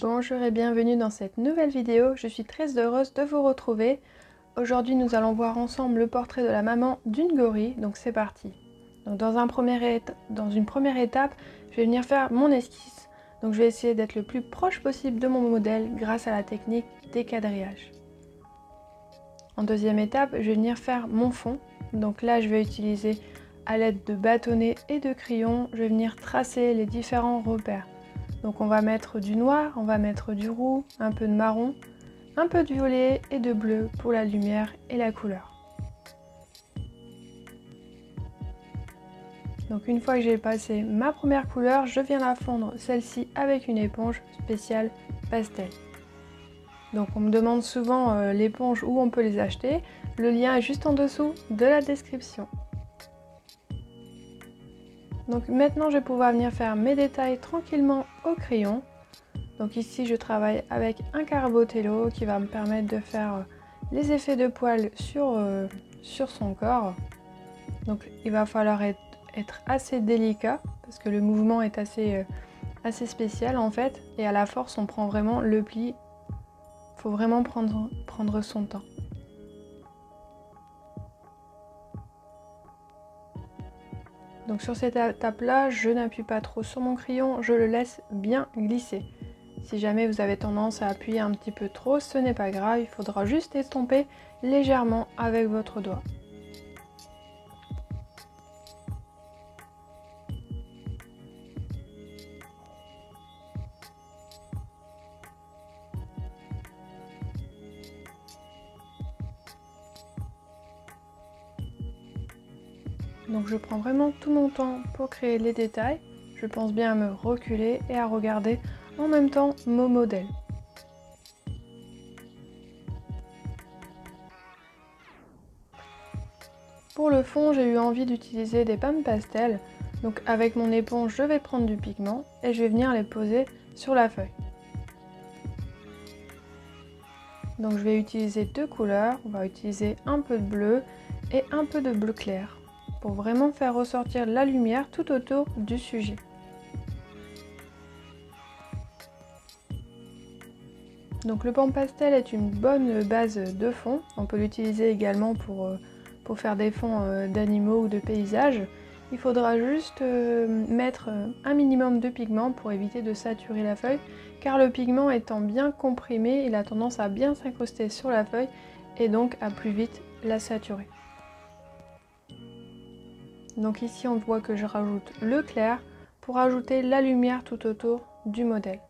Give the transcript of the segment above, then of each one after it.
Bonjour et bienvenue dans cette nouvelle vidéo, je suis très heureuse de vous retrouver. Aujourd'hui nous allons voir ensemble le portrait de la maman d'une gorille, donc c'est parti. Donc dans une première étape, je vais venir faire mon esquisse. Donc je vais essayer d'être le plus proche possible de mon modèle grâce à la technique des quadrillages. En deuxième étape, je vais venir faire mon fond. Donc là je vais utiliser à l'aide de bâtonnets et de crayons, je vais venir tracer les différents repères. Donc on va mettre du noir, on va mettre du roux, un peu de marron, un peu de violet et de bleu pour la lumière et la couleur. Donc une fois que j'ai passé ma première couleur, je viens la fondre celle-ci avec une éponge spéciale pastel. Donc on me demande souvent l'éponge où on peut les acheter. Le lien est juste en dessous de la description. Donc maintenant je vais pouvoir venir faire mes détails tranquillement au crayon. Donc ici je travaille avec un Carbothello qui va me permettre de faire les effets de poils sur son corps. Donc il va falloir être assez délicat parce que le mouvement est assez spécial en fait. Et à la force on prend vraiment le pli. Il faut vraiment prendre son temps. Donc sur cette étape là, je n'appuie pas trop sur mon crayon, je le laisse bien glisser. Si jamais vous avez tendance à appuyer un petit peu trop, ce n'est pas grave, il faudra juste estomper légèrement avec votre doigt. Donc je prends vraiment tout mon temps pour créer les détails. Je pense bien à me reculer et à regarder en même temps mon modèle. Pour le fond, j'ai eu envie d'utiliser des pâmes pastel. Donc avec mon éponge, je vais prendre du pigment et je vais venir les poser sur la feuille. Donc je vais utiliser deux couleurs. On va utiliser un peu de bleu et un peu de bleu clair pour vraiment faire ressortir la lumière tout autour du sujet. Donc le pan pastel est une bonne base de fond. On peut l'utiliser également pour faire des fonds d'animaux ou de paysages. Il faudra juste mettre un minimum de pigment pour éviter de saturer la feuille, car le pigment étant bien comprimé, il a tendance à bien s'incruster sur la feuille et donc à plus vite la saturer. Donc ici on voit que je rajoute le clair pour ajouter la lumière tout autour du modèle.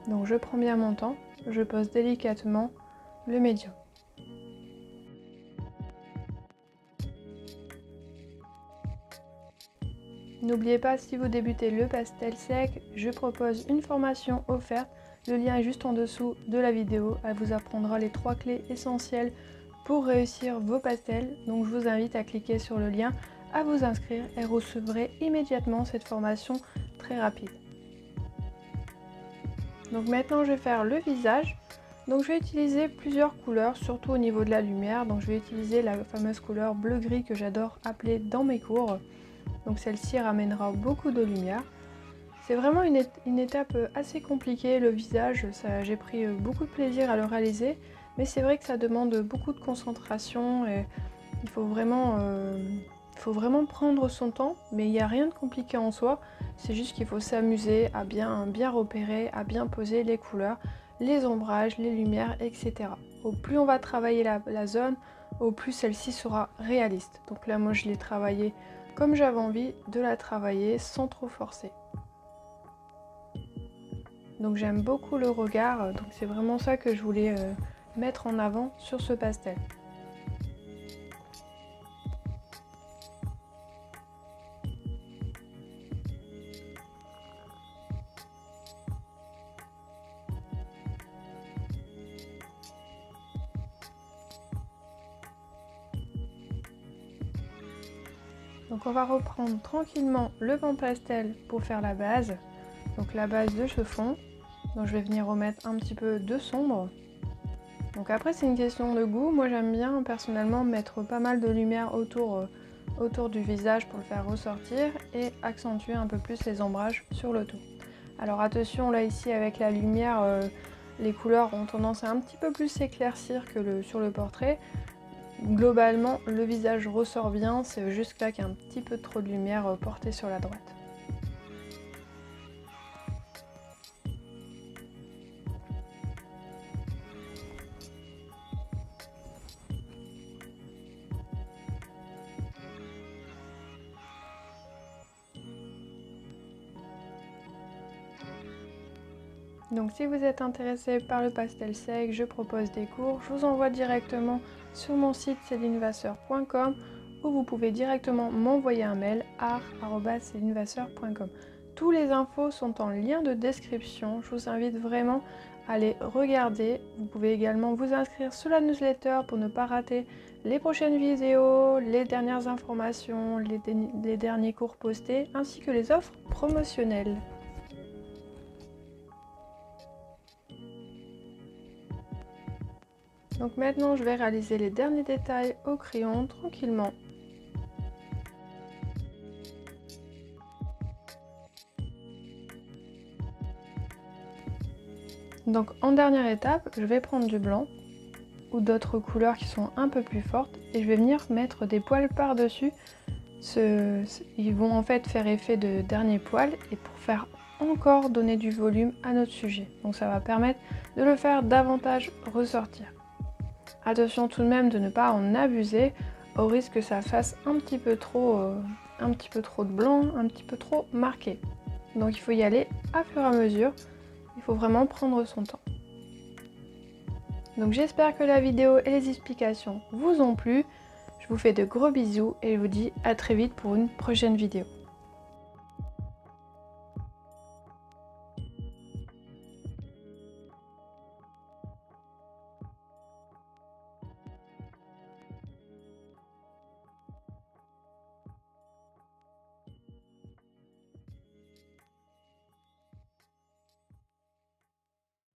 Donc je prends bien mon temps, je pose délicatement le médium. N'oubliez pas, si vous débutez le pastel sec, je propose une formation offerte. Le lien est juste en dessous de la vidéo. Elle vous apprendra les 3 clés essentielles pour réussir vos pastels. Donc je vous invite à cliquer sur le lien, à vous inscrire et recevrez immédiatement cette formation très rapide. Donc maintenant je vais faire le visage. Donc je vais utiliser plusieurs couleurs, surtout au niveau de la lumière. Donc je vais utiliser la fameuse couleur bleu-gris que j'adore appeler dans mes cours. Donc celle-ci ramènera beaucoup de lumière. C'est vraiment une étape assez compliquée, le visage. J'ai pris beaucoup de plaisir à le réaliser. Mais c'est vrai que ça demande beaucoup de concentration et il faut vraiment prendre son temps. Mais il n'y a rien de compliqué en soi. C'est juste qu'il faut s'amuser à bien repérer, à bien poser les couleurs, les ombrages, les lumières, etc. Au plus on va travailler la zone, au plus celle-ci sera réaliste. Donc là, moi, je l'ai travaillée comme j'avais envie de la travailler sans trop forcer. Donc j'aime beaucoup le regard, donc c'est vraiment ça que je voulais mettre en avant sur ce pastel. Donc on va reprendre tranquillement le pan pastel pour faire la base. Donc la base de ce fond. Donc je vais venir remettre un petit peu de sombre. Donc après c'est une question de goût, moi j'aime bien personnellement mettre pas mal de lumière autour du visage pour le faire ressortir et accentuer un peu plus les ombrages sur le tout. Alors attention là ici avec la lumière, les couleurs ont tendance à un petit peu plus s'éclaircir que sur le portrait. Globalement le visage ressort bien, c'est juste là qu'il y a un petit peu trop de lumière portée sur la droite. Donc si vous êtes intéressé par le pastel sec, je propose des cours. Je vous envoie directement sur mon site celinevasseur.com ou vous pouvez directement m'envoyer un mail art@celinevasseur.com. Tous les infos sont en lien de description. Je vous invite vraiment à les regarder. Vous pouvez également vous inscrire sur la newsletter pour ne pas rater les prochaines vidéos, les dernières informations, les derniers cours postés ainsi que les offres promotionnelles. Donc maintenant je vais réaliser les derniers détails au crayon tranquillement. Donc en dernière étape, je vais prendre du blanc ou d'autres couleurs qui sont un peu plus fortes et je vais venir mettre des poils par-dessus. Ils vont en fait faire effet de dernier poil et pour faire encore donner du volume à notre sujet. Donc ça va permettre de le faire davantage ressortir. Attention tout de même de ne pas en abuser au risque que ça fasse un petit peu trop de blanc, un petit peu trop marqué. Donc il faut y aller à fur et à mesure, il faut vraiment prendre son temps. Donc j'espère que la vidéo et les explications vous ont plu. Je vous fais de gros bisous et je vous dis à très vite pour une prochaine vidéo.